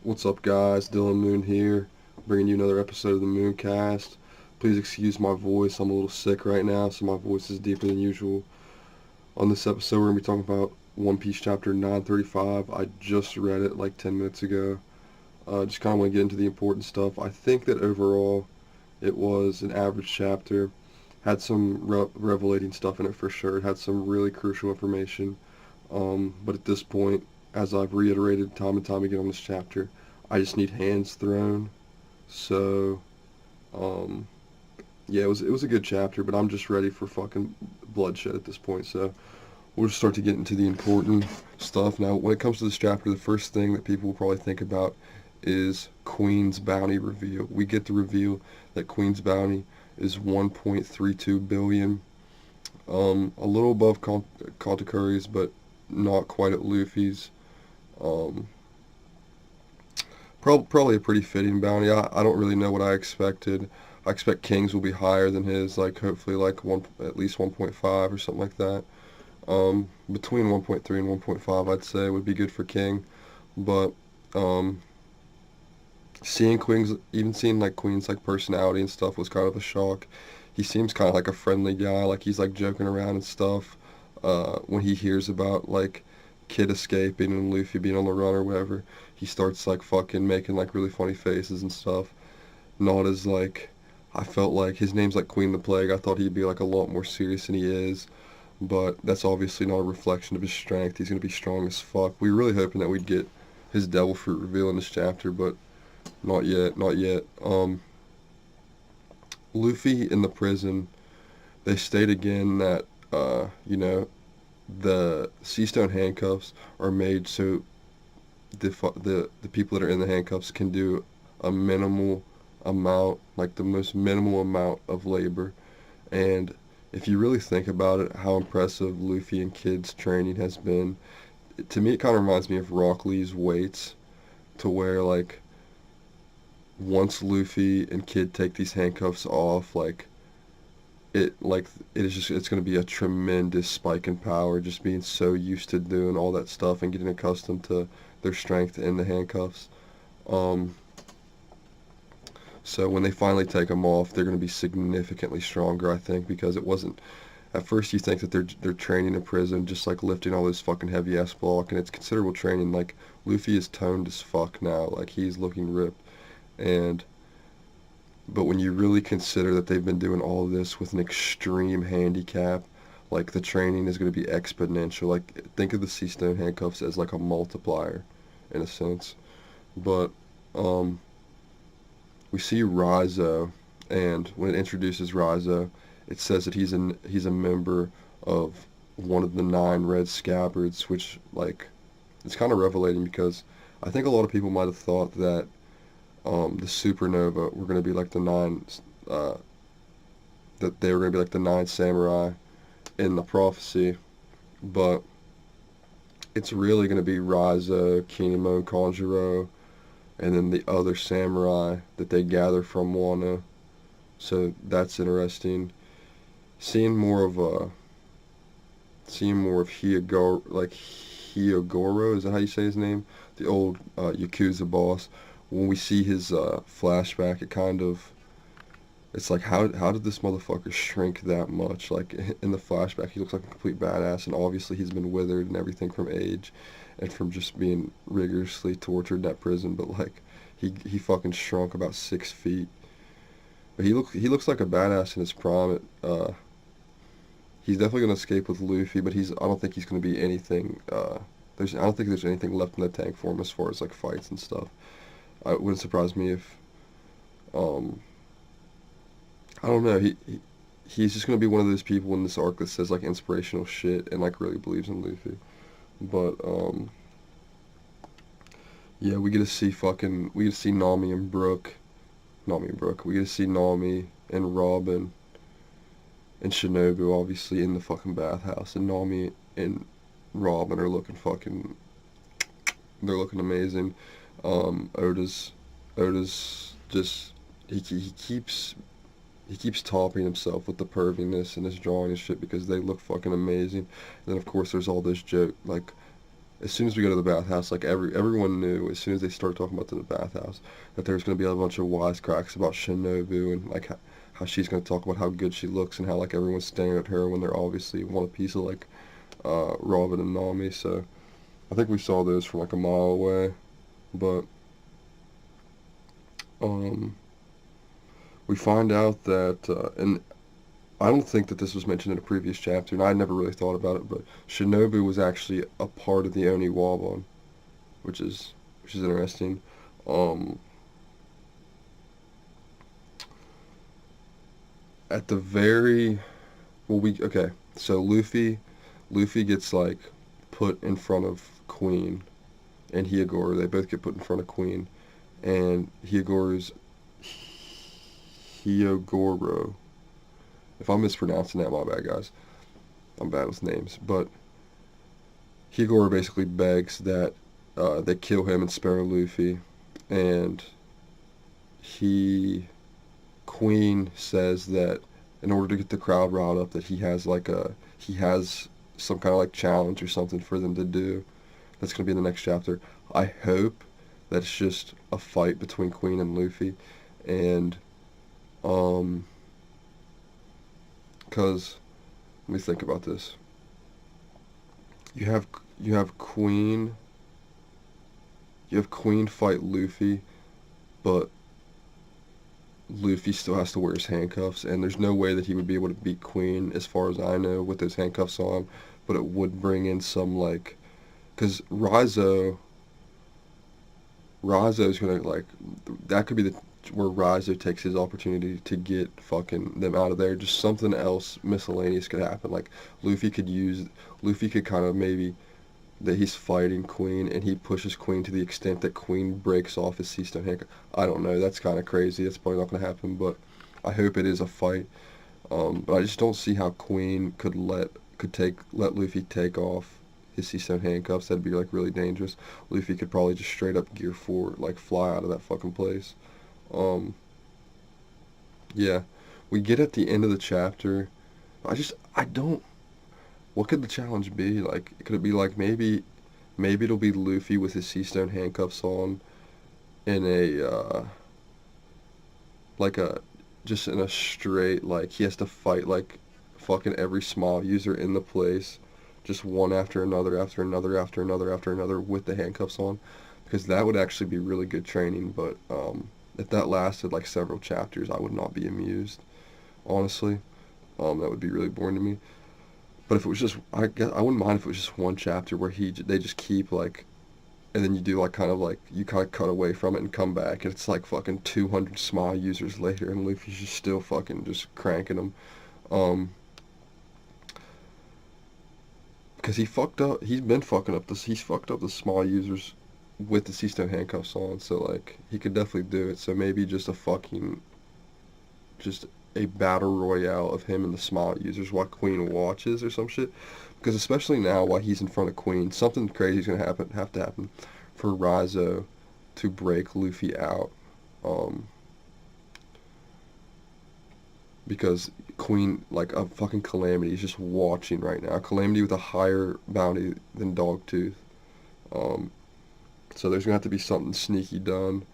What's up, guys? Dylan Moon here, bringing you another episode of the Mooncast. Please excuse my voice. I'm a little sick right now, so my voice is deeper than usual. On this episode, we're going to be talking about One Piece chapter 935. I just read it like 10 minutes ago. Just kind of want to get into the important stuff. I think that overall, it was an average chapter. Had some revelating stuff in it for sure. It had some really crucial information. But at this point, as I've reiterated time and time again on this chapter, I just need hands thrown. So, um, yeah, it was a good chapter, but I'm just ready for fucking bloodshed at this point. So we'll just start to get into the important stuff. Now, when it comes to this chapter, the first thing that people will probably think about is Queen's bounty reveal. We get the reveal that Queen's bounty is 1.32 billion. A little above Katakuri's, but not quite at Luffy's. Um, probably a pretty fitting bounty. I don't really know what I expected. I expect King's will be higher than his, like hopefully like at least 1.5 or something like that. Between 1.3 and 1.5, I'd say would be good for King. But um, seeing like Queen's like personality and stuff was kind of a shock. He seems kind of like a friendly guy, like he's like joking around and stuff. When he hears about like Kid escaping and Luffy being on the run or whatever, he starts like fucking making like really funny faces and stuff. Not as like I felt like his name's like Queen the Plague. I thought he'd be like a lot more serious than he is, but that's obviously not a reflection of his strength. He's gonna be strong as fuck. We were really hoping that we'd get his devil fruit reveal in this chapter, but not yet, not yet. Luffy in the prison, they state again that the Seastone handcuffs are made so the people that are in the handcuffs can do a minimal amount, like the most minimal amount of labor. And if you really think about it, how impressive Luffy and Kid's training has been, to me it kind of reminds me of Rock Lee's weights, to where like once Luffy and Kid take these handcuffs off, like it is just it's going to be a tremendous spike in power, just being so used to doing all that stuff and getting accustomed to their strength in the handcuffs. Um, so when they finally take them off, they're going to be significantly stronger, I think, because it wasn't. At first, you think that they're training in prison, just like lifting all this fucking heavy ass block, and it's considerable training. Like Luffy is toned as fuck now, like he's looking ripped, and but when you really consider that they've been doing all of this with an extreme handicap, like the training is going to be exponential. Like think of the Sea Stone handcuffs as like a multiplier, in a sense. But um, we see Rizo, and when it introduces Rizo, it says that he's a member of one of the 9 red scabbards, which like it's kind of revelating because I think a lot of people might have thought that the supernova were going to be like the uh, that they were going to be like the 9 samurai in the prophecy, but it's really going to be Rizo, Kinemon, Kanjuro, and then the other samurai that they gather from Wano. So that's interesting. Seeing more of Hyogoro, is that how you say his name? The old Yakuza boss. When we see his flashback, it's like how did this motherfucker shrink that much? Like in the flashback, he looks like a complete badass, and obviously he's been withered and everything from age, and from just being rigorously tortured in that prison. But like he fucking shrunk about 6 feet. But he looks like a badass in his prime. He's definitely gonna escape with Luffy, but I don't think he's gonna be anything. I don't think there's anything left in the tank for him as far as like fights and stuff. It wouldn't surprise me if um, I don't know. He's just gonna be one of those people in this arc that says like inspirational shit and like really believes in Luffy. But yeah, we get to see Nami and Brook. We get to see Nami and Robin and Shinobu obviously in the fucking bathhouse, and Nami and Robin are looking fucking. They're looking amazing. Um, Oda's Oda's just he keeps topping himself with the perviness and his drawing and shit because they look fucking amazing. And then of course there's all those joke like as soon as we go to the bathhouse, like everyone knew as soon as they started talking about the bathhouse that there was going to be a bunch of wisecracks about Shinobu and like how she's going to talk about how good she looks and how like everyone's staring at her when they're obviously want a piece of like Robin and Nami. So I think we saw those from like a mile away, but um, we find out that and I don't think that this was mentioned in a previous chapter, and I never really thought about it, but Shinobu was actually a part of the Oniwabon, which is interesting. Um, at the very well, we okay. So Luffy gets like put in front of Queen and Hyogoro. They both get put in front of Queen, and Hyogoro. If I'm mispronouncing that, my bad, guys. I'm bad with names, but Hyogoro basically begs that they kill him and spare Luffy, and he Queen says that in order to get the crowd riled up, that he has some kind of like challenge or something for them to do. That's gonna be in the next chapter. I hope that it's just a fight between Queen and Luffy, and um, cause let me think about this. You have you have Queen you have Queen fight Luffy, but Luffy still has to wear his handcuffs, and there's no way that he would be able to beat Queen, as far as I know, with those handcuffs on. But it would bring in some like, because Rizo's gonna like, that could be the where Rizo takes his opportunity to get fucking them out of there. Just something else miscellaneous could happen. Like Luffy could kind of maybe that he's fighting Queen and he pushes Queen to the extent that Queen breaks off his sea stone handcuff. I don't know. That's kind of crazy. That's probably not going to happen, but I hope it is a fight. But I just don't see how Queen let Luffy take off his sea stone handcuffs. That'd be like really dangerous. Luffy could probably just straight up Gear 4 like fly out of that fucking place. Um, yeah, we get at the end of the chapter. I don't. What could the challenge be? Like, could it be like maybe it'll be Luffy with his sea stone handcuffs on in a like a just in a straight like he has to fight like fucking every small user in the place, just one after another after another after another after another with the handcuffs on, because that would actually be really good training. But if that lasted like several chapters, I would not be amused, honestly. That would be really boring to me. But if it was just, I guess I wouldn't mind if it was just one chapter where they just keep like, and then you do like kind of like you kind of cut away from it and come back, and it's like fucking 200 small users later, and Luffy's just still fucking just cranking them, um, because he fucked up. He's fucked up the small users with the sea stone handcuffs on, so like he could definitely do it. So maybe just a battle royale of him and the small users while Queen watches or some shit. Because especially now, while he's in front of Queen, something crazy is gonna have to happen for Rizo to break Luffy out. Um, because Queen, like a fucking Calamity, is just watching right now. Calamity with a higher bounty than Dogtooth. Um, so there's gonna have to be something sneaky done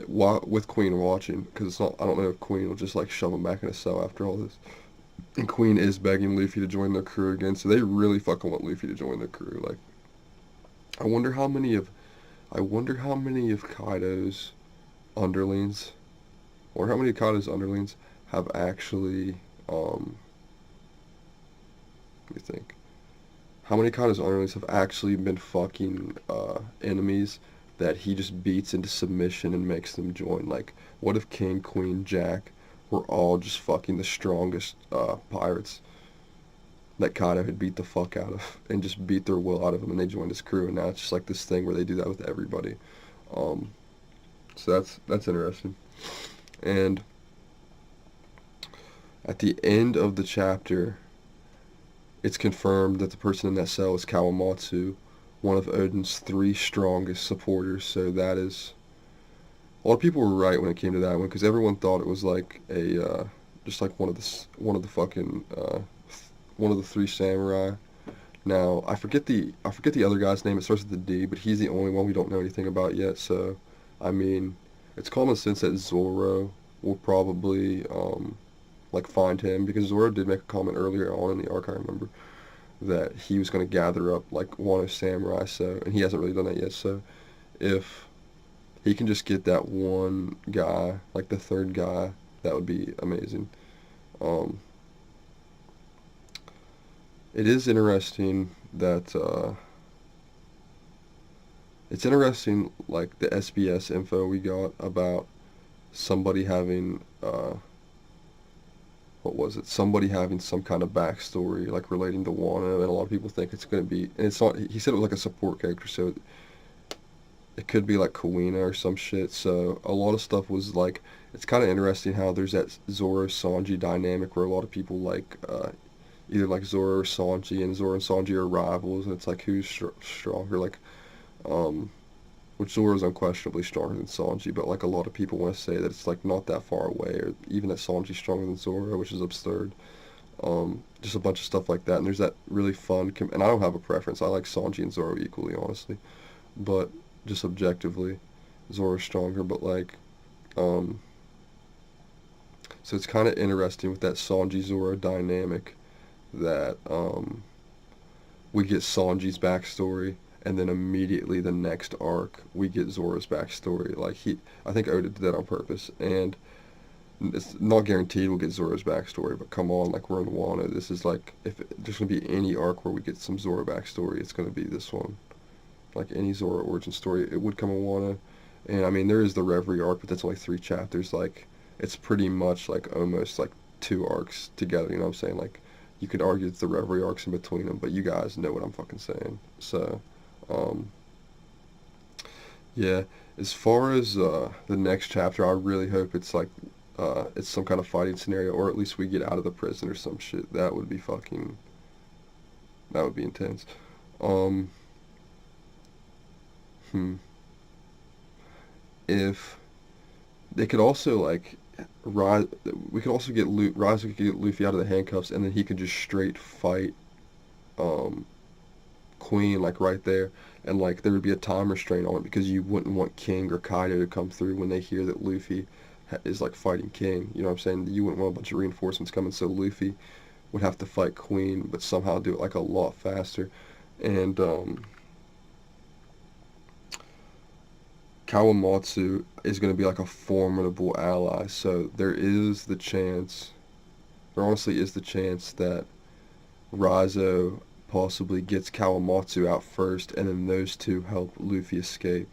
with Queen watching, because it's not. I don't know if Queen will just like shove him back in a cell after all this. And Queen is begging Luffy to join their crew again, so they really fucking want Luffy to join their crew. Like, I wonder how many of, Kaido's underlings, or how many of Kaido's underlings have actually, let me think. How many Kaido's underlings have actually been fucking enemies that he just beats into submission and makes them join? Like, what if King, Queen, Jack were all just fucking the strongest pirates that Kaido had beat the fuck out of and just beat their will out of them, and they joined his crew, and now it's just like this thing where they do that with everybody. Um, so that's interesting. And at the end of the chapter, it's confirmed that the person in that cell is Kawamatsu, one of Odin's three strongest supporters. So that is, a lot of people were right when it came to that one, because everyone thought it was like just like one of the fucking one of the three samurai Now I forget the other guy's name. It starts with the D, but he's the only one we don't know anything about yet. So, I mean, it's common sense that Zoro will probably like find him because Zoro did make a comment earlier on in the arc. I remember that he was going to gather up like Wano samurai. So, and he hasn't really done that yet. So, if he can just get that one guy, like the third guy, that would be amazing. Um, it is interesting that it's interesting like the SBS info we got about somebody having what was it? Somebody having some kind of backstory like relating to Wano, and a lot of people think it's going to be, and it's not. He said it was like a support character, so it could be like Kawina or some shit. So a lot of stuff was like, it's kind of interesting how there's that Zoro Sanji dynamic where a lot of people like either like Zoro or Sanji, and Zoro and Sanji are rivals, and it's like who's stronger, like um, which Zoro is unquestionably stronger than Sanji, but like a lot of people want to say that it's like not that far away, or even that Sanji's stronger than Zoro, which is absurd. Just a bunch of stuff like that, and there's that really fun, and I don't have a preference. I like Sanji and Zoro equally, honestly, but just objectively, Zoro's stronger. But like, um, so it's kind of interesting with that Sanji Zoro dynamic that we get Sanji's backstory, and then immediately the next arc we get Zoro's backstory. Like I think Oda did that on purpose, and it's not guaranteed we'll get Zoro's backstory. But come on, like we're in Wano. This is like if there's gonna be any arc where we get some Zoro backstory, it's gonna be this one. Like any Zoro origin story, it would come in Wano. And I mean, there is the Reverie arc, but that's only 3 chapters. Like it's pretty much like almost like 2 arcs together. You know what I'm saying? Like you could argue it's the Reverie arcs in between them, but you guys know what I'm fucking saying. So, um, yeah. As far as the next chapter, I really hope it's like it's some kind of fighting scenario, or at least we get out of the prison or some shit. That would be fucking. That would be intense. Um, hmm. If they could also like rise, we could also get Rise could get Luffy out of the handcuffs, and then he could just straight fight um Queen like right there, and like there would be a time restraint on it because you wouldn't want King or Kaido to come through when they hear that Luffy is like fighting King. You know what I'm saying? You wouldn't want a bunch of reinforcements coming, so Luffy would have to fight Queen, but somehow do it like a lot faster. And Kawamatsu is going to be like a formidable ally. So there is the chance, there honestly is the chance that Rizo possibly gets Kawamatsu out first, and then those two help Luffy escape.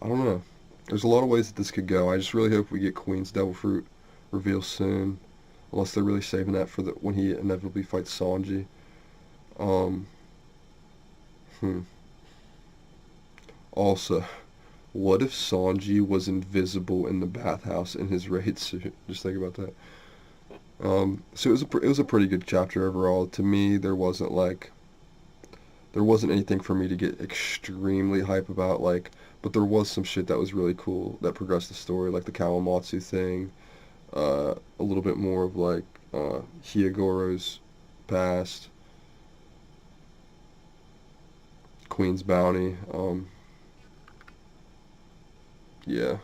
I don't know. There's a lot of ways that this could go. I just really hope we get Queen's Devil Fruit reveal soon, unless they're really saving that for the when he inevitably fights Sanji. Um, hmm. Also, what if Sanji was invisible in the bathhouse in his raid suit? Just think about that. So it was a pretty good chapter overall. To me, there wasn't anything for me to get extremely hype about, like, but there was some shit that was really cool that progressed the story, like the Kawamatsu thing, a little bit more of like Hyogoro's past, Queen's bounty. Yeah,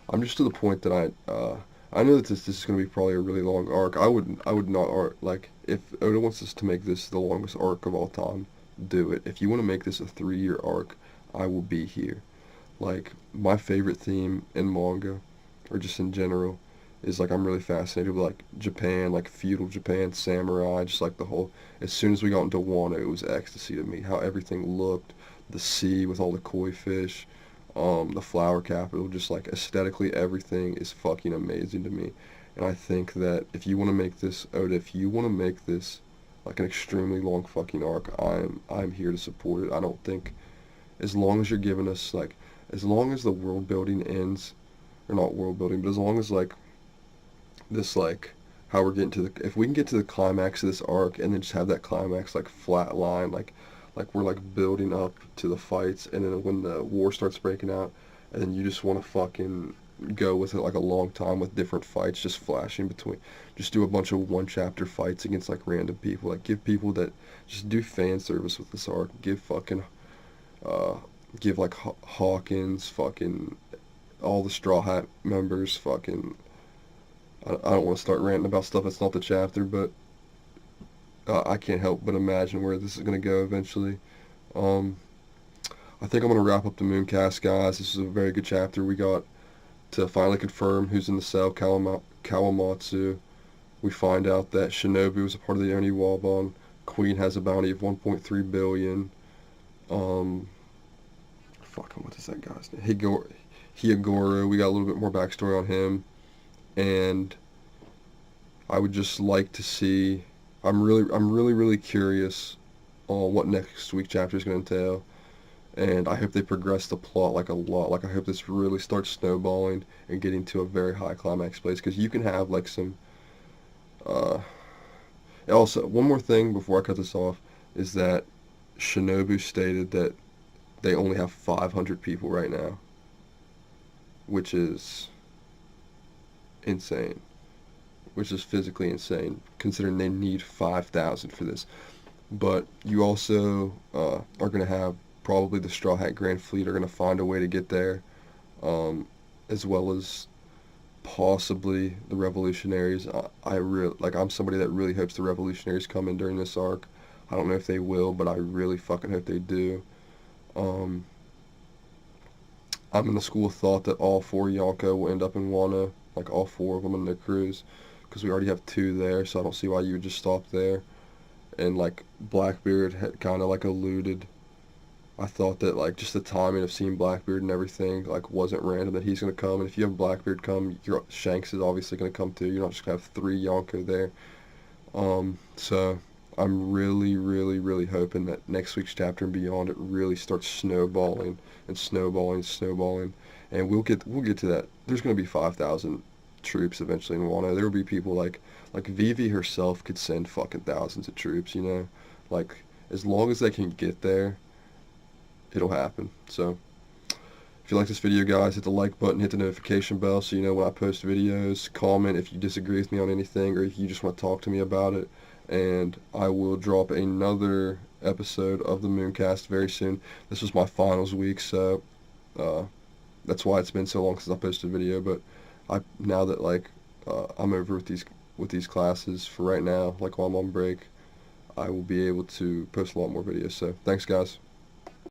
I'm just to the point that I know that this is going to be probably a really long arc. I would not arc like if Oda wants us to make this the longest arc of all time, do it. If you want to make this a 3-year arc, I will be here. Like my favorite theme in manga, or just in general, is like I'm really fascinated with like Japan, like feudal Japan, samurai, just like the whole. As soon as we got into Wano, it was ecstasy to me. How everything looked, the sea with all the koi fish, the flower capital, just like aesthetically everything is fucking amazing to me. And I think that if you want to make this, Oda, if you want to make this like an extremely long fucking arc, I'm here to support it. I don't think as long as you're giving us like as long as the world building ends, or not world building, but as long as like this like how we're getting to the if we can get to the climax of this arc and then just have that climax like flat line, like we're like building up to the fights, and then when the war starts breaking out, and then you just want to fucking go with it like a long time with different fights just flashing between. Just do a bunch of one chapter fights against like random people. Like give people that just do fan service with this arc. Give fucking uh give like Hawkins, fucking all the Straw Hat members, fucking. I don't want to start ranting about stuff that's not the chapter, but I can't help but imagine where this is gonna go eventually. Um, I think I'm gonna wrap up the Mooncast, guys. This is a very good chapter. We got to finally confirm who's in the cell, Kawamatsu. We find out that Shinobu is a part of the Oni Wabon. Queen has a bounty of 1.3 billion. Um, fucking what is that guy's name? Hiyagoro. We got a little bit more backstory on him, and I would just like to see. I'm really curious on what next week chapter is going to entail, and I hope they progress the plot like a lot. Like I hope this really starts snowballing and getting to a very high climax place because you can have like some. Uh, Also, one more thing before I cut this off is that Shinobu stated that they only have 500 people right now, which is insane. Which is physically insane, considering they need 5,000 for this. But you also are going to have probably the Straw Hat Grand Fleet are going to find a way to get there, as well as possibly the Revolutionaries. I'm somebody that really hopes the Revolutionaries come in during this arc. I don't know if they will, but I really fucking hope they do. Um, I'm in the school of thought that all four Yonko will end up in Wano, like all four of them in their crews, because we already have two there, so I don't see why you would just stop there. And like Blackbeard had kind of like alluded. I thought that like just the timing of seeing Blackbeard and everything like wasn't random that he's gonna come. And if you have Blackbeard come, Shanks is obviously gonna come too. You're not just gonna have three Yonko there. So I'm really hoping that next week's chapter and beyond it really starts snowballing and snowballing, and we'll get to that. There's gonna be 5,000 troops eventually in Wano. There will be people like Vivi herself could send fucking thousands of troops. Like as long as they can get there, it'll happen. So if you like this video, guys, hit the like button, hit the notification bell so you know when I post videos. Comment if you disagree with me on anything or if you just want to talk to me about it. And I will drop another episode of the Mooncast very soon. This was my finals week, so that's why it's been so long since I posted a video. But now that I'm over with these classes for right now, like while I'm on break, I will be able to post a lot more videos. So thanks, guys.